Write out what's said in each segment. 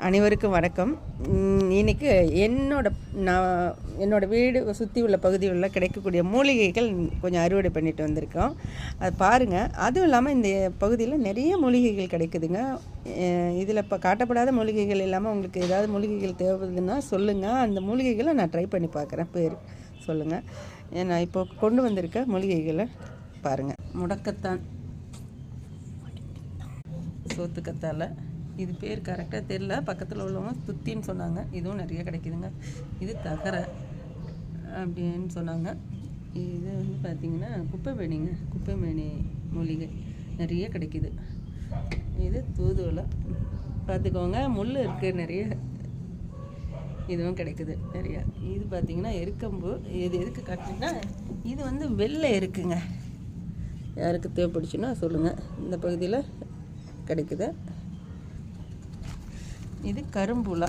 அனைவருக்கும் வணக்கம். இன்றைக்கி என்னோடய வீடு சுற்றி உள்ள பகுதிகளில் கிடைக்கக்கூடிய மூலிகைகள் கொஞ்சம் அறுவடை பண்ணிட்டு வந்திருக்கோம். அது பாருங்கள். அதுவும் இல்லாமல் இந்த பகுதியில் நிறைய மூலிகைகள் கிடைக்குதுங்க. இதில் இப்போ காட்டப்படாத மூலிகைகள் இல்லாமல் உங்களுக்கு ஏதாவது மூலிகைகள் தேவைப்படுதுன்னா சொல்லுங்கள். அந்த மூலிகைகளை நான் ட்ரை பண்ணி பார்க்குறேன். பேர் சொல்லுங்கள். நான் இப்போ கொண்டு வந்திருக்க மூலிகைகளை பாருங்கள். முடக்கத்தான், சோத்துக்கத்தாழை, இது பேர் கரெக்டாக தெரில, பக்கத்தில் உள்ளவங்க துத்தின்னு சொன்னாங்க. இதுவும் நிறைய கிடைக்குதுங்க. இது தகரை அப்படின்னு சொன்னாங்க. இது வந்து பார்த்திங்கன்னா குப்பைமேனி மூலிகை நிறைய கிடைக்குது. இது தூதுவளை பார்த்துக்கோங்க, முள் இருக்குது நிறைய. இதுவும் கிடைக்குது நிறையா. இது பார்த்திங்கன்னா எருக்கம்பு. இது எதுக்கு காட்டினா இது வந்து வெள்ளை இருக்குங்க. யாருக்கு தேவைப்படுச்சுன்னா சொல்லுங்கள். இந்த பகுதியில் கிடைக்குது. இது கரும்புலா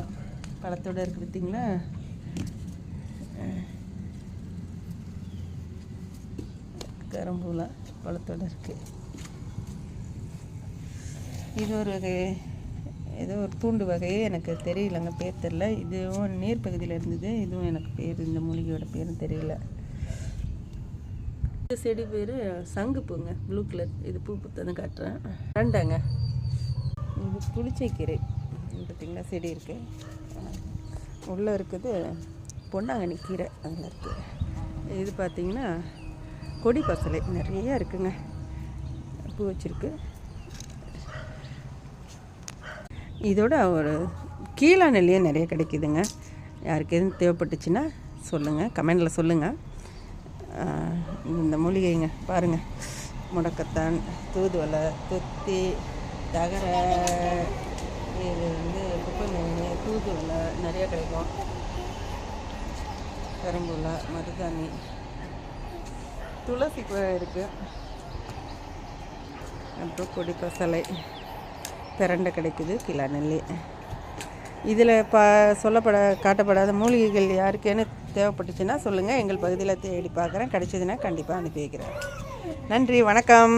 பழத்தோடு இருக்குது பார்த்திங்களா. கரும்புலா பழத்தோடு இருக்குது. இது ஒரு வகை, ஏதோ ஒரு பூண்டு வகையே எனக்கு தெரியலங்க, பேர் தெரில. இதுவும் நீர் பகுதியில் இருந்தது. இதுவும் எனக்கு பேர், இந்த மூலிகையோட பேரும் தெரியல. இந்த செடி பேர் சங்குப்பூங்க, ப்ளூ கலர். இது பூ புத்தன்னு காட்டுறேன். ரெண்டாங்க. இது புளிச்சைக்கீரை பார்த்திங்களா, செடி இருக்குது. உள்ளே இருக்குது பொன்னாங்கண்ணி கீரை, அதில் இருக்குது. இது பார்த்திங்கன்னா கொடி பசலை நிறைய இருக்குங்க, பூ வச்சுருக்கு. இதோட ஒரு கீழா நெல்லியே நிறைய கிடைக்குதுங்க. யாருக்கு எதுவும் தேவைப்பட்டுச்சுன்னா சொல்லுங்கள், கமெண்டில் சொல்லுங்கள். இந்த மூலிகைங்க பாருங்கள். முடக்கத்தான், தூதுவளை, துத்தி, தகரை, இது வந்து குப்பைமேனி, தூதுவளை நிறைய கிடைக்கும். கரும்புலா, மருதாணி, துளசி இருக்குது. அப்புறம் கொடி பசலை, பிரண்டை கிடைக்குது, கிலா நெல்லி. இதில் காட்டப்படாத மூலிகைகள் யாருக்கேன்னு தேவைப்பட்டுச்சுன்னா சொல்லுங்கள். எங்கள் பகுதியில் தேடி பார்க்குறேன். கிடைச்சதுன்னா கண்டிப்பாக அனுப்பி வைக்கிறேன். நன்றி, வணக்கம்.